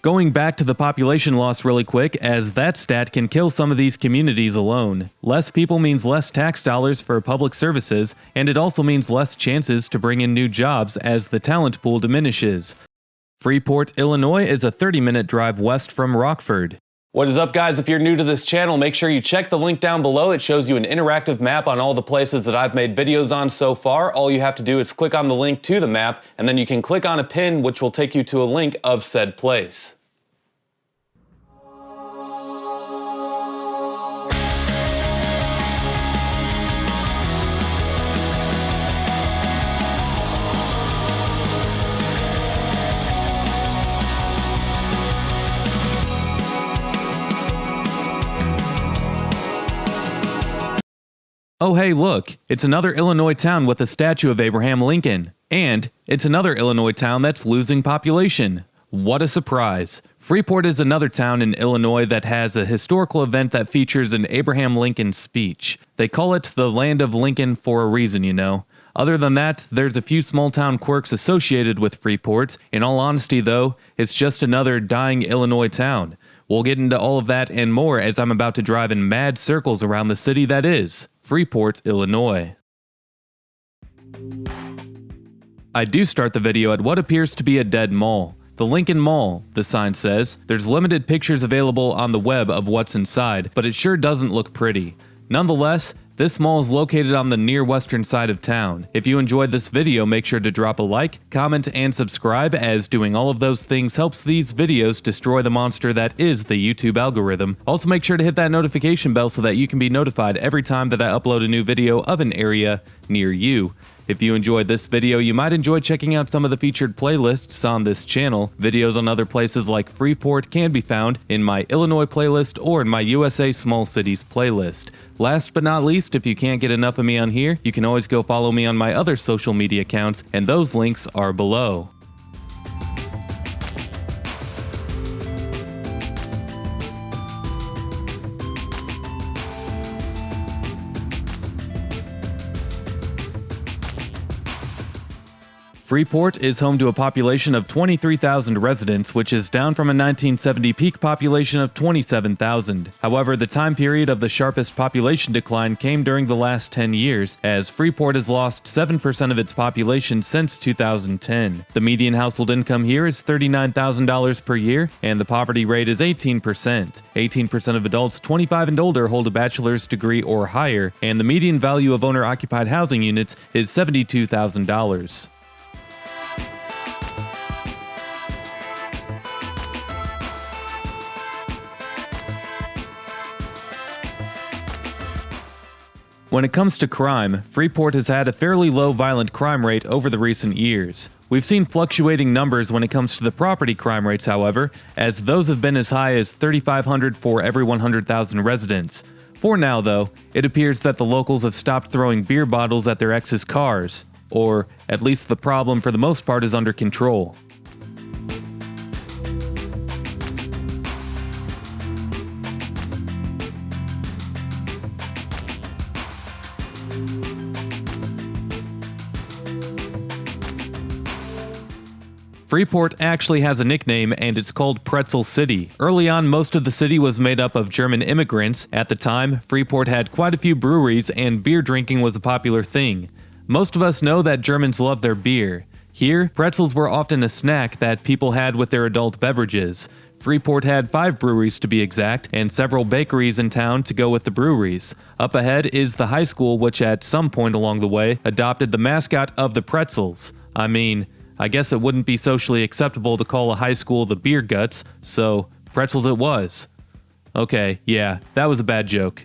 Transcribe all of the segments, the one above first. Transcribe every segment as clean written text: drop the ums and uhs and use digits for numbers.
Going back to the population loss really quick, as that stat can kill some of these communities alone. Less people means less tax dollars for public services, and it also means less chances to bring in new jobs as the talent pool diminishes. Freeport, Illinois is a 30-minute drive west from Rockford. What is up, guys? If you're new to this channel, make sure you check the link down below. It shows you an interactive map on all the places that I've made videos on so far. All you have to do is click on the link to the map, and then you can click on a pin which will take you to a link of said place. Oh hey look, it's another Illinois town with a statue of Abraham Lincoln. And it's another Illinois town that's losing population. What a surprise. Freeport is another town in Illinois that has a historical event that features an Abraham Lincoln speech. They call it the Land of Lincoln for a reason, you know. Other than that, there's a few small town quirks associated with Freeport. In all honesty though, it's just another dying Illinois town. We'll get into all of that and more as I'm about to drive in mad circles around the city that is Freeport, Illinois. I do start the video at what appears to be a dead mall. The Lincoln Mall, the sign says. There's limited pictures available on the web of what's inside, but it sure doesn't look pretty. Nonetheless, this mall is located on the near western side of town. If you enjoyed this video, make sure to drop a like, comment, and subscribe, as doing all of those things helps these videos destroy the monster that is the YouTube algorithm. Also make sure to hit that notification bell so that you can be notified every time that I upload a new video of an area near you. If you enjoyed this video, you might enjoy checking out some of the featured playlists on this channel. Videos on other places like Freeport can be found in my Illinois playlist or in my USA Small Cities playlist. Last but not least, if you can't get enough of me on here, you can always go follow me on my other social media accounts, and those links are below. Freeport is home to a population of 23,000 residents, which is down from a 1970 peak population of 27,000. However, the time period of the sharpest population decline came during the last 10 years, as Freeport has lost 7% of its population since 2010. The median household income here is $39,000 per year, and the poverty rate is 18%. 18% of adults 25 and older hold a bachelor's degree or higher, and the median value of owner-occupied housing units is $72,000. When it comes to crime, Freeport has had a fairly low violent crime rate over the recent years. We've seen fluctuating numbers when it comes to the property crime rates, however, as those have been as high as 3,500 for every 100,000 residents. For now, though, it appears that the locals have stopped throwing beer bottles at their exes' cars, or at least the problem for the most part is under control. Freeport actually has a nickname, and it's called Pretzel City. Early on, most of the city was made up of German immigrants. At the time, Freeport had quite a few breweries, and beer drinking was a popular thing. Most of us know that Germans love their beer. Here, pretzels were often a snack that people had with their adult beverages. Freeport had 5 breweries to be exact, and several bakeries in town to go with the breweries. Up ahead is the high school, which at some point along the way adopted the mascot of the Pretzels. I guess it wouldn't be socially acceptable to call a high school the Beer Guts, so Pretzels it was. Okay, yeah, that was a bad joke.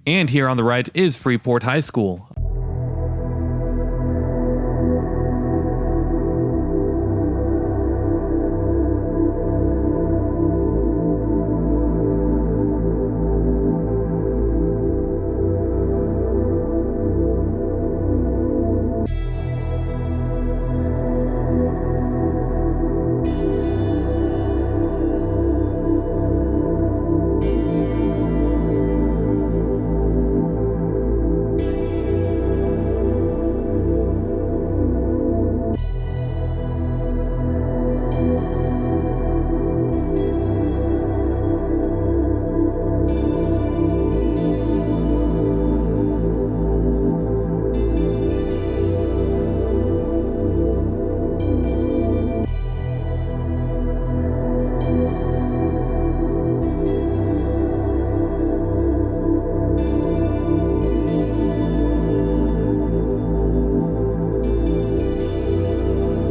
And here on the right is Freeport High School.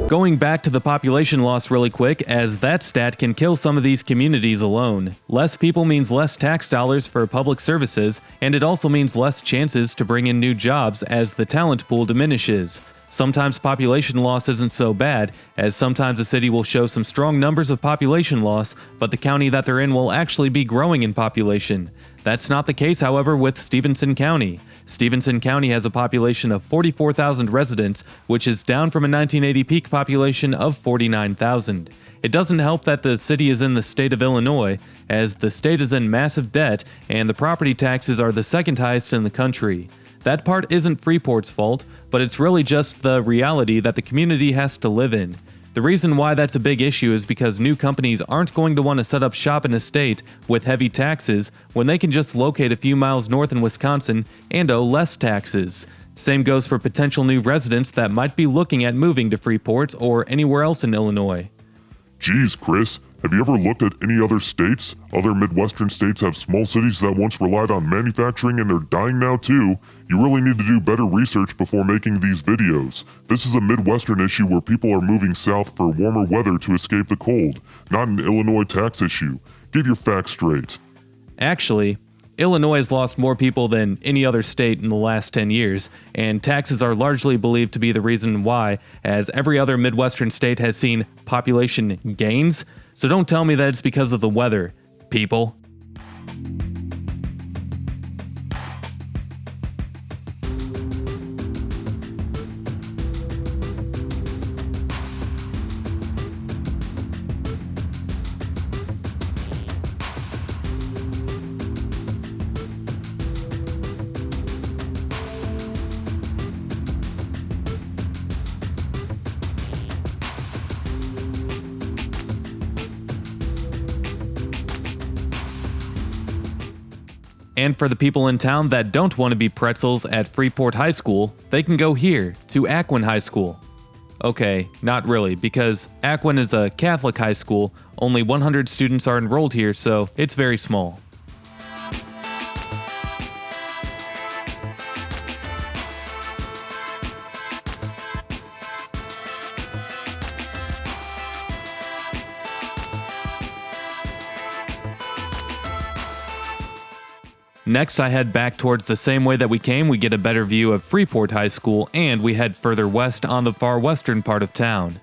Going back to the population loss really quick, as that stat can kill some of these communities alone. Less people means less tax dollars for public services, and it also means less chances to bring in new jobs as the talent pool diminishes. Sometimes population loss isn't so bad, as sometimes a city will show some strong numbers of population loss, but the county that they're in will actually be growing in population. That's not the case, however, with Stevenson County. Stevenson County has a population of 44,000 residents, which is down from a 1980 peak population of 49,000. It doesn't help that the city is in the state of Illinois, as the state is in massive debt and the property taxes are the second highest in the country. That part isn't Freeport's fault, but it's really just the reality that the community has to live in. The reason why that's a big issue is because new companies aren't going to want to set up shop in a state with heavy taxes when they can just locate a few miles north in Wisconsin and owe less taxes. Same goes for potential new residents that might be looking at moving to Freeport or anywhere else in Illinois. Geez, Chris, have you ever looked at any other states? Other Midwestern states have small cities that once relied on manufacturing and they're dying now too. You really need to do better research before making these videos. This is a Midwestern issue where people are moving south for warmer weather to escape the cold, not an Illinois tax issue. Get your facts straight. Actually, Illinois has lost more people than any other state in the last 10 years, and taxes are largely believed to be the reason why, as every other Midwestern state has seen population gains. So don't tell me that it's because of the weather, people. And for the people in town that don't want to be pretzels at Freeport High School, they can go here, to Aquin High School. Okay, not really, because Aquin is a Catholic high school, only 100 students are enrolled here, so it's very small. Next, I head back towards the same way that we came. We get a better view of Freeport High School, and we head further west on the far western part of town.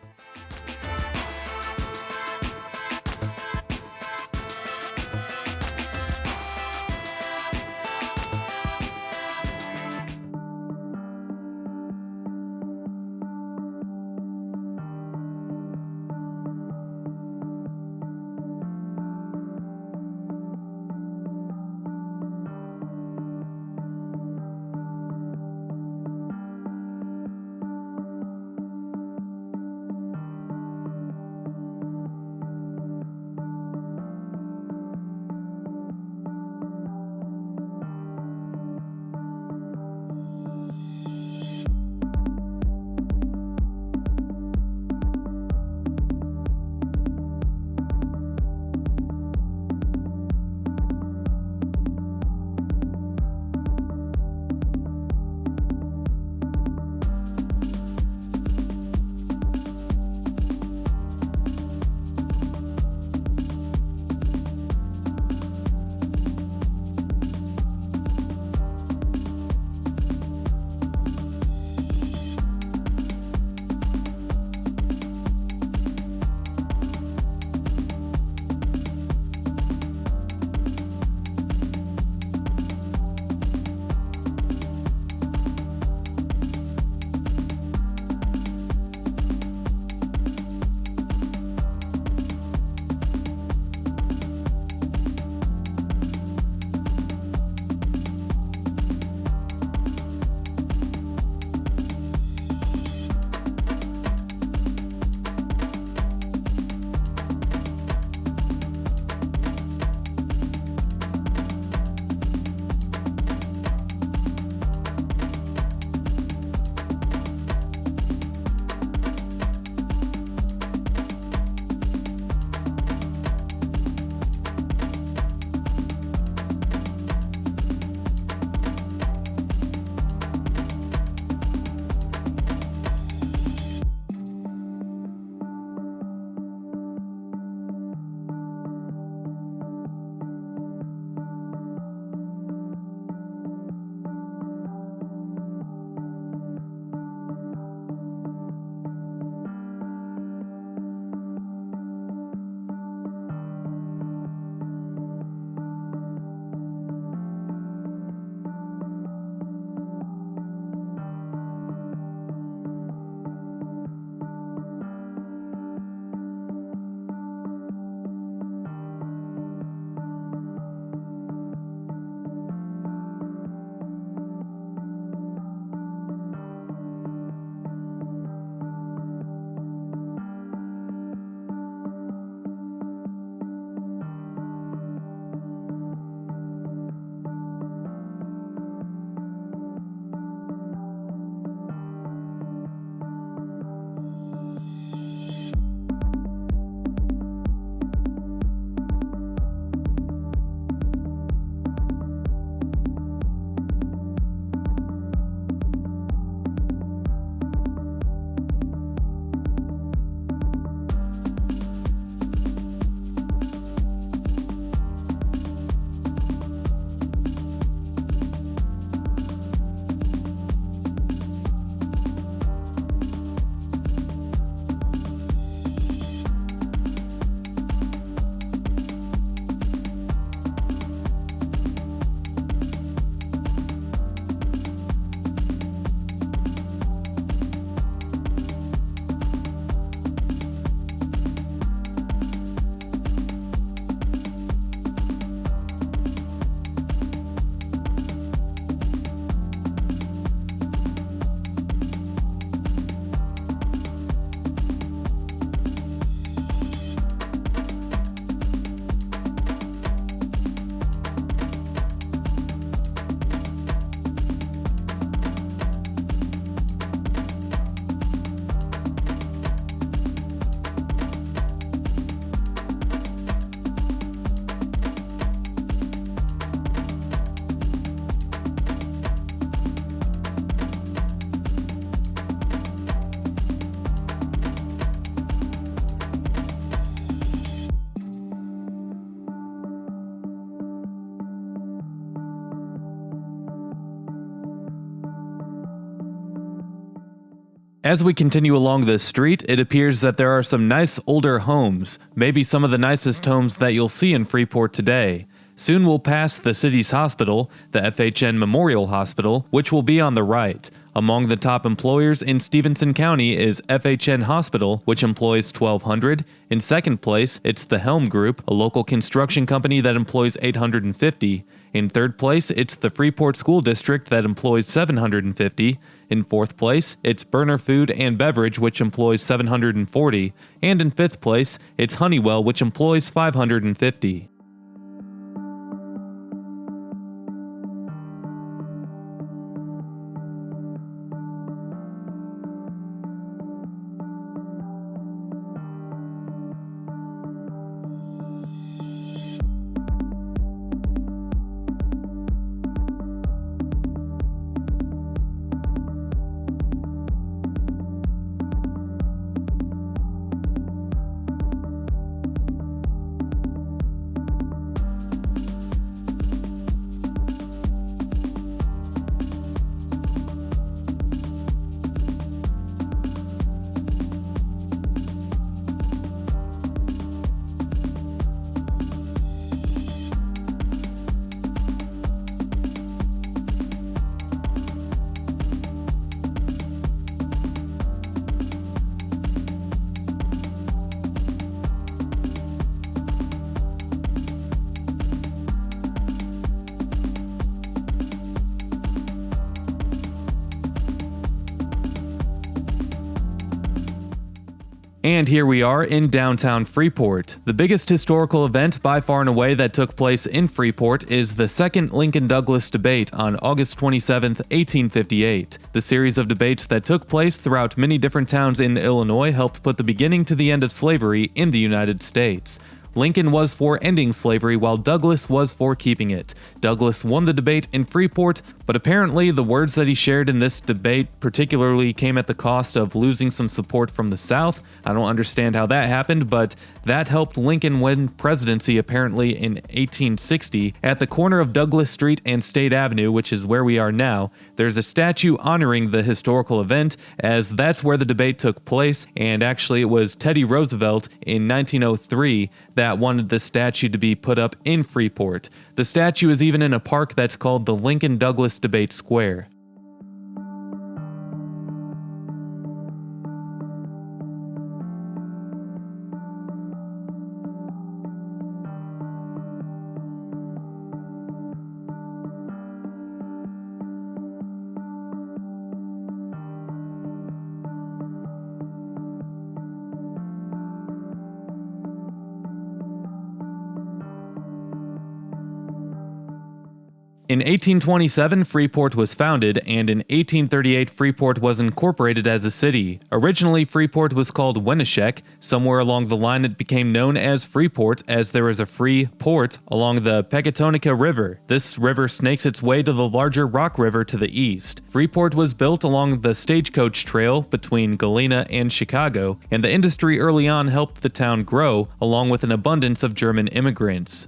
As we continue along this street, it appears that there are some nice older homes, maybe some of the nicest homes that you'll see in Freeport today. Soon we'll pass the city's hospital, the FHN Memorial Hospital, which will be on the right. Among the top employers in Stevenson County is FHN Hospital, which employs 1,200. In second place, it's the Helm Group, a local construction company that employs 850. In third place, it's the Freeport School District that employs 750. In fourth place, it's Burner Food and Beverage, which employs 740. And in fifth place, it's Honeywell, which employs 550. And here we are in downtown Freeport. The biggest historical event by far and away that took place in Freeport is the Second Lincoln-Douglas debate on August 27, 1858. The series of debates that took place throughout many different towns in Illinois helped put the beginning to the end of slavery in the United States. Lincoln was for ending slavery while Douglas was for keeping it. Douglas won the debate in Freeport, but apparently the words that he shared in this debate particularly came at the cost of losing some support from the South. I don't understand how that happened, but that helped Lincoln win presidency apparently in 1860. At the corner of Douglas Street and State Avenue, which is where we are now, there's a statue honoring the historical event, as that's where the debate took place, and actually it was Teddy Roosevelt in 1903 that wanted the statue to be put up in Freeport. The statue is even in a park that's called the Lincoln-Douglas Debate Square. In 1827, Freeport was founded, and in 1838, Freeport was incorporated as a city. Originally, Freeport was called Winneshiek. Somewhere along the line, it became known as Freeport, as there is a free port along the Pecatonica River. This river snakes its way to the larger Rock River to the east. Freeport was built along the Stagecoach Trail between Galena and Chicago, and the industry early on helped the town grow, along with an abundance of German immigrants.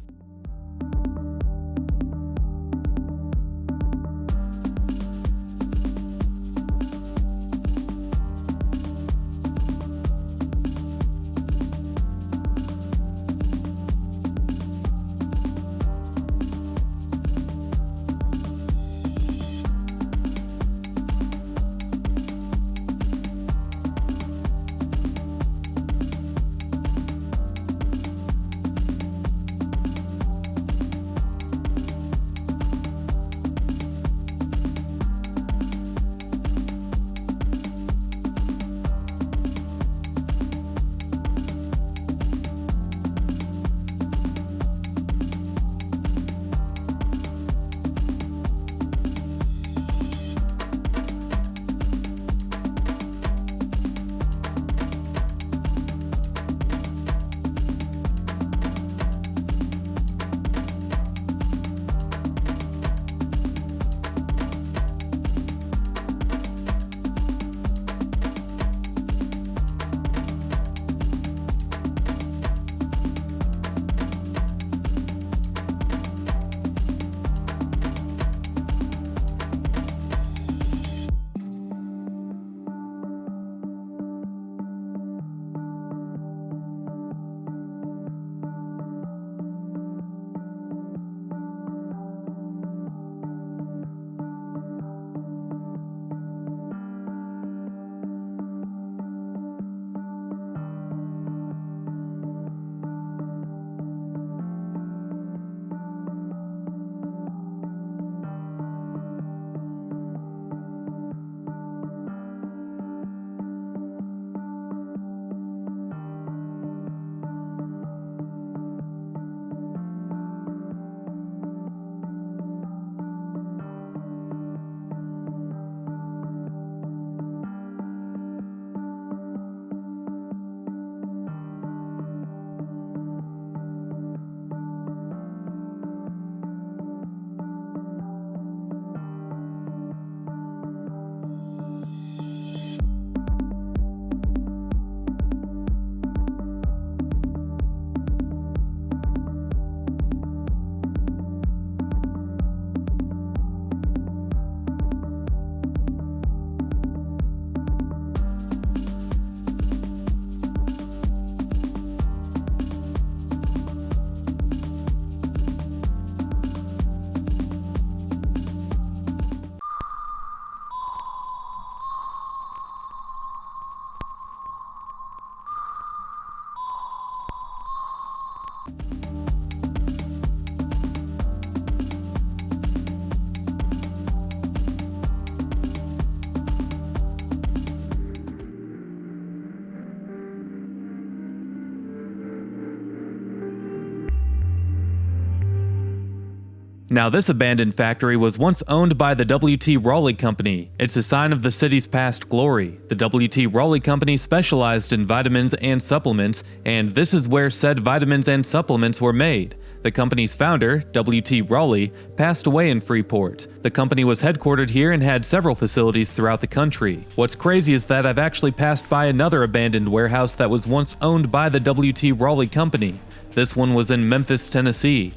Now, this abandoned factory was once owned by the W.T. Rawleigh Company. It's a sign of the city's past glory. The W.T. Rawleigh Company specialized in vitamins and supplements, and this is where said vitamins and supplements were made. The company's founder, W.T. Rawleigh, passed away in Freeport. The company was headquartered here and had several facilities throughout the country. What's crazy is that I've actually passed by another abandoned warehouse that was once owned by the W.T. Rawleigh Company. This one was in Memphis, Tennessee.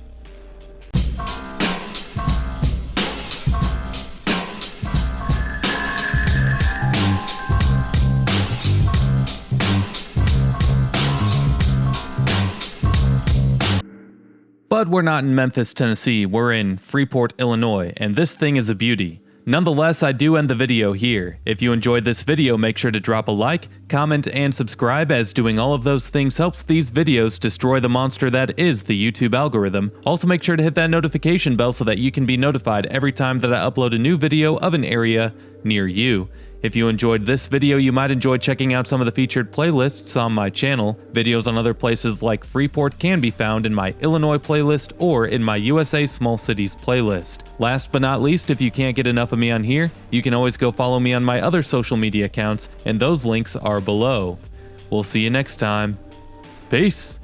But we're not in Memphis, Tennessee, we're in Freeport, Illinois, and this thing is a beauty. Nonetheless, I do end the video here. If you enjoyed this video, make sure to drop a like, comment, and subscribe, as doing all of those things helps these videos destroy the monster that is the YouTube algorithm. Also, make sure to hit that notification bell so that you can be notified every time that I upload a new video of an area near you. If you enjoyed this video, you might enjoy checking out some of the featured playlists on my channel. Videos on other places like Freeport can be found in my Illinois playlist or in my USA Small Cities playlist. Last but not least, if you can't get enough of me on here, you can always go follow me on my other social media accounts, and those links are below. We'll see you next time. Peace!